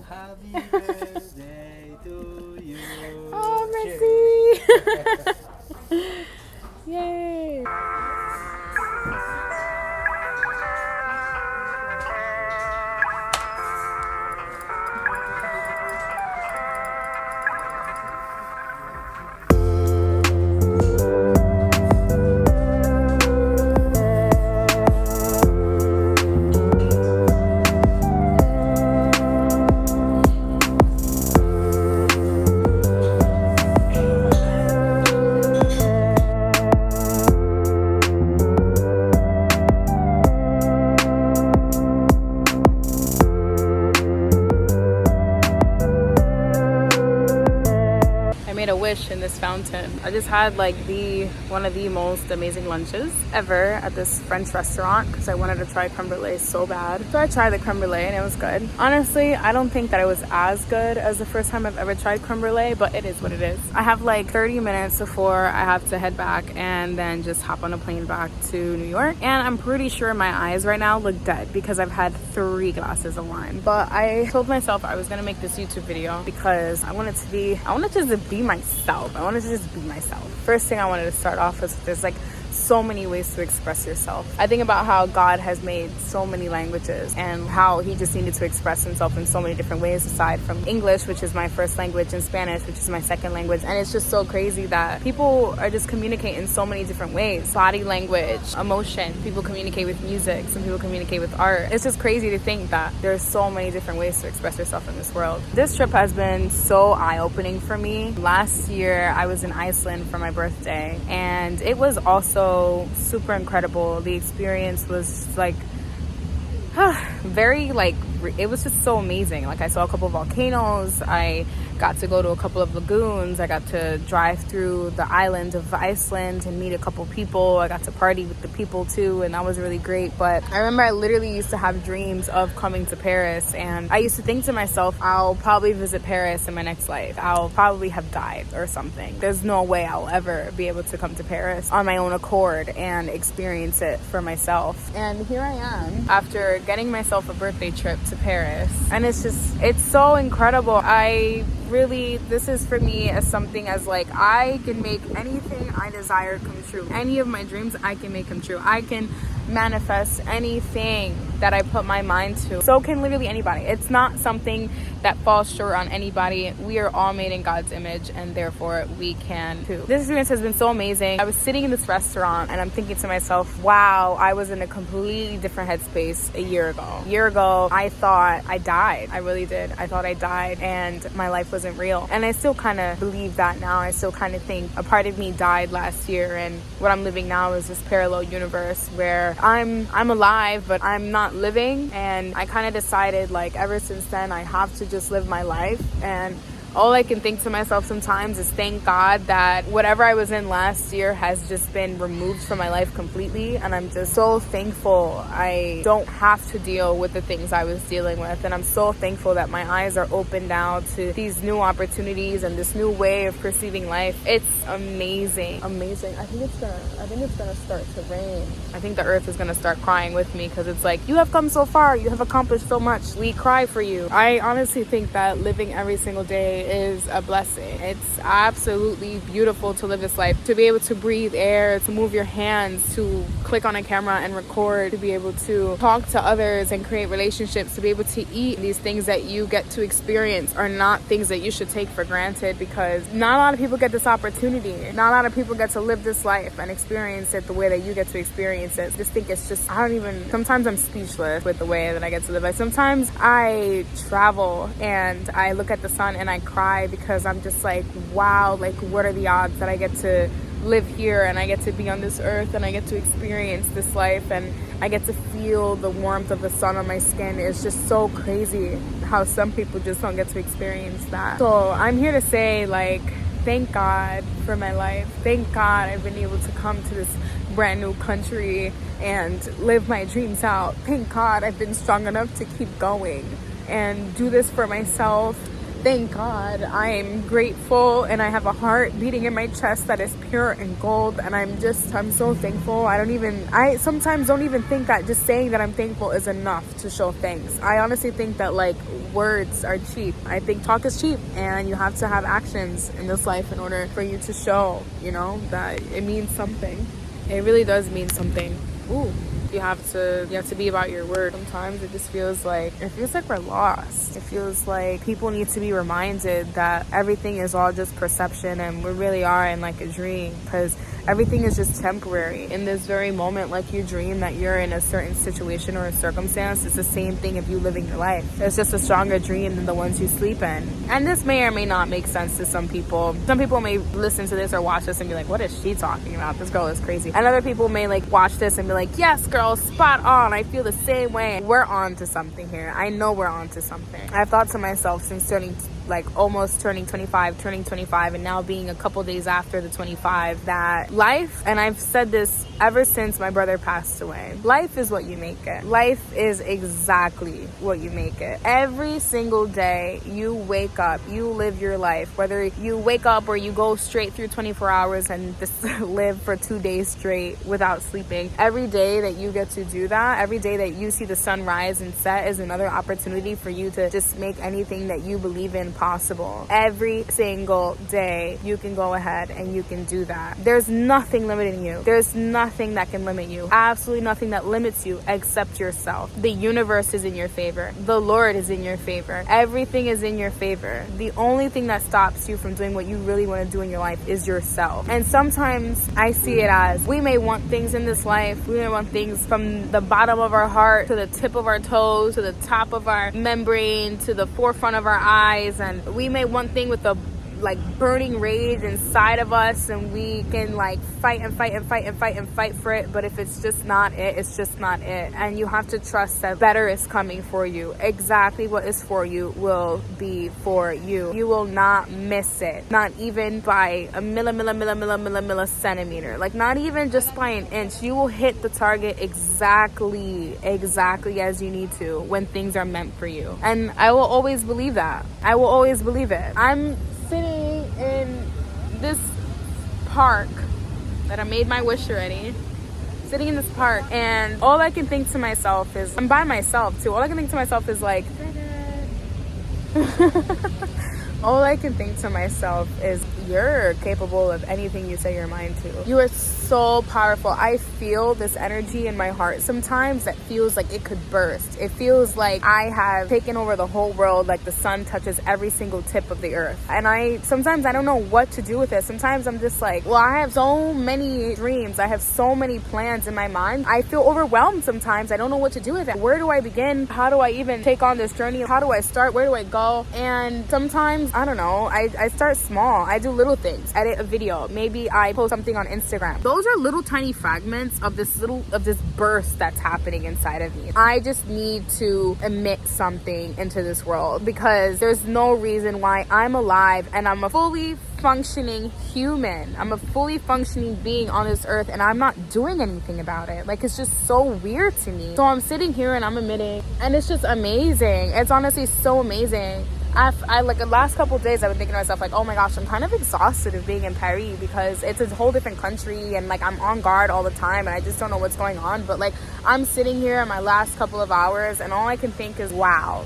Happy birthday to you. Oh, merci. Yay. A wish in this fountain. I just had like one of the most amazing lunches ever at this French restaurant because I wanted to try crème brûlée so bad. So I tried the crème brûlée and it was good. Honestly, I don't think that it was as good as the first time I've ever tried crème brûlée, but it is what it is. I have like 30 minutes before I have to head back and then just hop on a plane back to New York. And I'm pretty sure my eyes right now look dead because I've had 3 glasses of wine. But I told myself I was gonna make this YouTube video because I wanted just to be myself. I wanted to just be myself. First thing I wanted to start off with, there's like so many ways to express yourself. I think about how God has made so many languages and how he just needed to express himself in so many different ways aside from English, which is my first language, and Spanish, which is my second language. And it's just so crazy that people are just communicating in so many different ways. Body language, emotion, people communicate with music, some people communicate with art. It's just crazy to think that there's so many different ways to express yourself in this world. This trip has been so eye-opening for me. Last year, I was in Iceland for my birthday, and it was also super incredible. The experience was like very like it was just so amazing. Like I saw a couple of volcanoes, I got to go to a couple of lagoons, I got to drive through the island of Iceland and meet a couple people. I got to party with the people too, and that was really great. But I remember I literally used to have dreams of coming to Paris, and I used to think to myself, I'll probably visit Paris in my next life. I'll probably have died or something. There's no way I'll ever be able to come to Paris on my own accord and experience it for myself. And here I am after getting myself a birthday trip to Paris, and it's so incredible. This is for me as something as like I can make anything I desire come true. Any of my dreams I can make come true. I can manifest anything that I put my mind to. So can literally anybody. It's not something that falls short on anybody. We are all made in God's image, and therefore we can too. This experience has been so amazing. I was sitting in this restaurant and I'm thinking to myself, wow, I was in a completely different headspace a year ago. A year ago, I thought I died. I really did. I thought I died and my life wasn't real. And I still kind of believe that now. I still kind of think a part of me died last year, and what I'm living now is this parallel universe where I'm alive, but I'm not living. And I kind of decided, like, ever since then, I have to just live my life. And all I can think to myself sometimes is thank God that whatever I was in last year has just been removed from my life completely. And I'm just so thankful I don't have to deal with the things I was dealing with. And I'm so thankful that my eyes are open now to these new opportunities and this new way of perceiving life. It's amazing. Amazing. I think it's gonna start to rain. I think the earth is gonna start crying with me, because it's like, you have come so far, you have accomplished so much, we cry for you. I honestly think that living every single day is a blessing. It's absolutely beautiful to live this life, to be able to breathe air, to move your hands, to click on a camera and record, to be able to talk to others and create relationships, to be able to eat. These things that you get to experience are not things that you should take for granted, because not a lot of people get this opportunity. Not a lot of people get to live this life and experience it the way that you get to experience it. I just think it's just, sometimes I'm speechless with the way that I get to live. Like sometimes I travel and I look at the sun and I cry, because I'm just like, wow, like what are the odds that I get to live here and I get to be on this earth and I get to experience this life and I get to feel the warmth of the sun on my skin. It's just so crazy how some people just don't get to experience that. So I'm here to say, like, thank God for my life. Thank God I've been able to come to this brand new country and live my dreams out. Thank God I've been strong enough to keep going and do this for myself thank God. I'm grateful, and I have a heart beating in my chest that is pure and gold, and I'm so thankful. I sometimes don't even think that just saying that I'm thankful is enough to show thanks. I honestly think that like words are cheap. I think talk is cheap, and you have to have actions in this life in order for you to show, that it means something. It really does mean something. Ooh. You have to be about your word. Sometimes it just feels like we're lost. It feels like people need to be reminded that everything is all just perception, and we really are in like a dream, because everything is just temporary. In this very moment, like you dream that you're in a certain situation or a circumstance, it's the same thing if you living your life. It's just a stronger dream than the ones you sleep in. And this may or may not make sense to some people. Some people may listen to this or watch this and be like, what is she talking about? This girl is crazy. And other people may like watch this and be like, yes, girl, spot on. I feel the same way. We're on to something here. I know we're on to something. I've thought to myself since almost turning 25, and now being a couple days after the 25, that life, and I've said this ever since my brother passed away, life is what you make it. Life is exactly what you make it. Every single day you wake up, you live your life, whether you wake up or you go straight through 24 hours and just live for 2 days straight without sleeping. Every day that you get to do that, every day that you see the sun rise and set is another opportunity for you to just make anything that you believe in possible. Every single day you can go ahead and you can do that. There's nothing limiting you. There's nothing that can limit you. Absolutely nothing that limits you except yourself. The universe is in your favor. The Lord is in your favor. Everything is in your favor. The only thing that stops you from doing what you really want to do in your life is yourself. And sometimes I see it as we may want things in this life. We may want things from the bottom of our heart to the tip of our toes to the top of our membrane to the forefront of our eyes, and we may want thing with a burning rage inside of us, and we can fight for it, but if it's just not it, it's just not it. And you have to trust that better is coming for you. Exactly what is for you will be for you. You will not miss it, not even by a millicentimeter, not even just by an inch. You will hit the target exactly as you need to when things are meant for you. And I will always believe that. I will always believe it. I'm sitting in this park that I made my wish already. Sitting in this park, and all I can think to myself is, I'm by myself too. All I can think to myself is all I can think to myself is, you're capable of anything you set your mind to. You are so powerful. I feel this energy in my heart sometimes that feels like it could burst. It feels like I have taken over the whole world, like the sun touches every single tip of the earth. And sometimes I don't know what to do with it. Sometimes I'm just like, well, I have so many dreams. I have so many plans in my mind. I feel overwhelmed sometimes. I don't know what to do with it. Where do I begin? How do I even take on this journey? How do I start? Where do I go? And sometimes, I don't know, I start small. I do little things. Edit a video. Maybe I post something on Instagram. Those are little tiny fragments of this burst that's happening inside of me. I just need to emit something into this world, because there's no reason why I'm alive and I'm a fully functioning human. I'm a fully functioning being on this earth, and I'm not doing anything about it. It's just so weird to me. So I'm sitting here and I'm emitting, and it's just amazing. It's honestly so amazing. I the last couple of days I've been thinking to myself, oh my gosh, I'm kind of exhausted of being in Paris, because it's a whole different country, and I'm on guard all the time, and I just don't know what's going on. But I'm sitting here in my last couple of hours, and all I can think is, wow,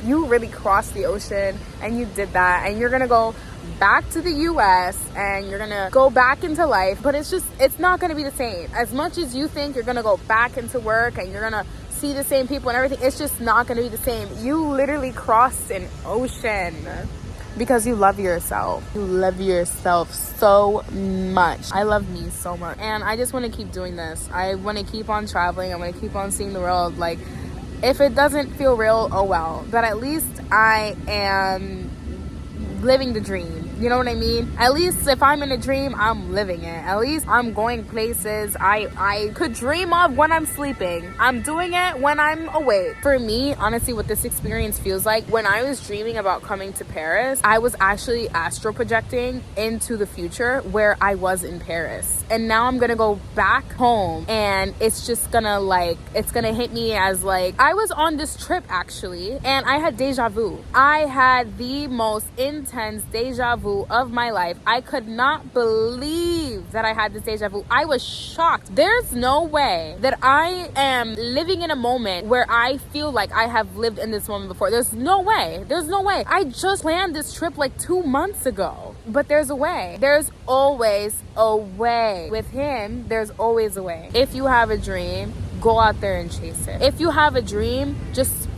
you really crossed the ocean and you did that, and you're gonna go back to the US and you're gonna go back into life, but it's not gonna be the same. As much as you think you're gonna go back into work and you're gonna see the same people and everything, it's just not gonna be the same. You literally crossed an ocean because you love yourself. You love yourself so much. I love me so much, and I just want to keep doing this. I want to keep on traveling. I want to keep on seeing the world. If it doesn't feel real, oh well, but at least I am living the dream. You know what I mean? At least if I'm in a dream, I'm living it. At least I'm going places I could dream of when I'm sleeping. I'm doing it when I'm awake. For me, honestly, what this experience feels like, when I was dreaming about coming to Paris, I was actually astral projecting into the future where I was in Paris. And now I'm gonna go back home, and it's just gonna it's gonna hit me as like, I was on this trip actually, and I had deja vu. I had the most intense deja vu of my life. I could not believe that I had this deja vu. I was shocked. There's no way that I am living in a moment where I feel like I have lived in this moment before. There's no way. There's no way. I just planned this trip like 2 months ago. But there's a way. There's always a way. With him, there's always a way. If you have a dream, go out there and chase it. If you have a dream, just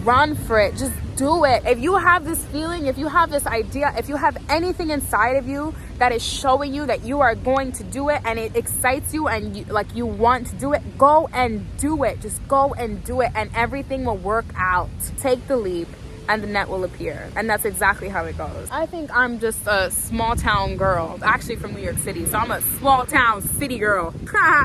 run for it. Just do it. If you have this feeling, if you have this idea, if you have anything inside of you that is showing you that you are going to do it, and it excites you, and you want to do it, go and do it. Just go and do it, and everything will work out. Take the leap, and the net will appear. And that's exactly how it goes. I think I'm just a small town girl, actually from New York City. So I'm a small town city girl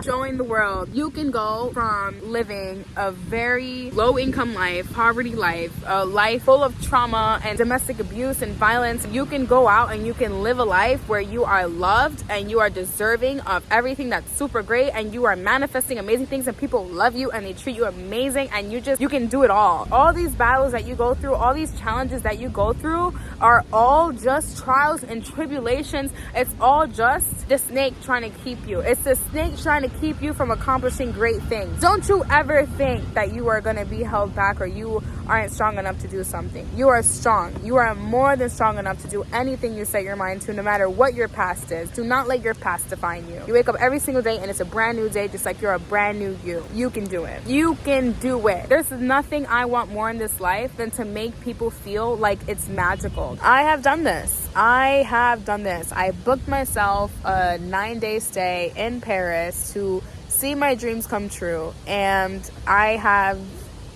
showing the world you can go from living a very low income life, poverty life, a life full of trauma and domestic abuse and violence. You can go out and you can live a life where you are loved and you are deserving of everything that's super great, and you are manifesting amazing things, and people love you and they treat you amazing, and you can do it all. All these battles that you go through, all these challenges that you go through are all just trials and tribulations. It's all just the snake trying to keep you. It's the snake trying to keep you from accomplishing great things. Don't you ever think that you are going to be held back or you aren't strong enough to do something. You are strong. You are more than strong enough to do anything you set your mind to, no matter what your past is. Do not let your past define you. You wake up every single day and it's a brand new day, just like you're a brand new you. You can do it. You can do it. There's nothing I want more in this life than to make people feel like it's magical. I have done this. I booked myself a 9-day stay in Paris to see my dreams come true, and I have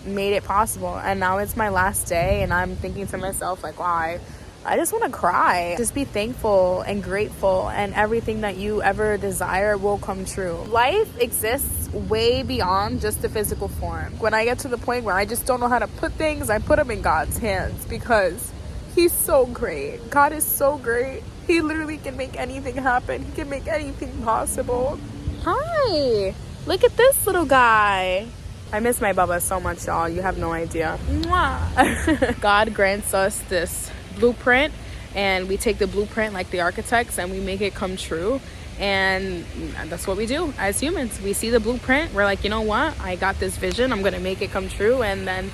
made it possible. And now it's my last day, and I'm thinking to myself like, wow, I just want to cry. Just be thankful and grateful, and everything that you ever desire will come true. Life exists way beyond just the physical form. When I get to the point where I just don't know how to put things, I put them in God's hands, because He's so great. God is so great. He literally can make anything happen. He can make anything possible. Hi, look at this little guy. I miss my Bubba so much, y'all. You have no idea. Mwah. God grants us this blueprint, and we take the blueprint like the architects and we make it come true. And that's what we do as humans. We see the blueprint, we're like, you know what, I got this vision, I'm gonna make it come true. And then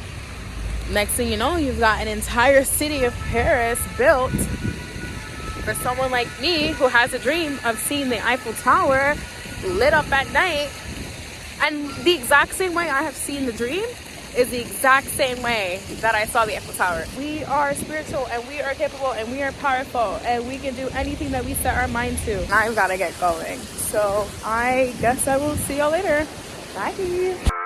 next thing you know, you've got an entire city of Paris built for someone like me who has a dream of seeing the Eiffel Tower lit up at night. And the exact same way I have seen the dream is the exact same way that I saw the Eiffel Tower. We are spiritual, and we are capable, and we are powerful, and we can do anything that we set our mind to. I've got to get going. So I guess I will see y'all later. Bye.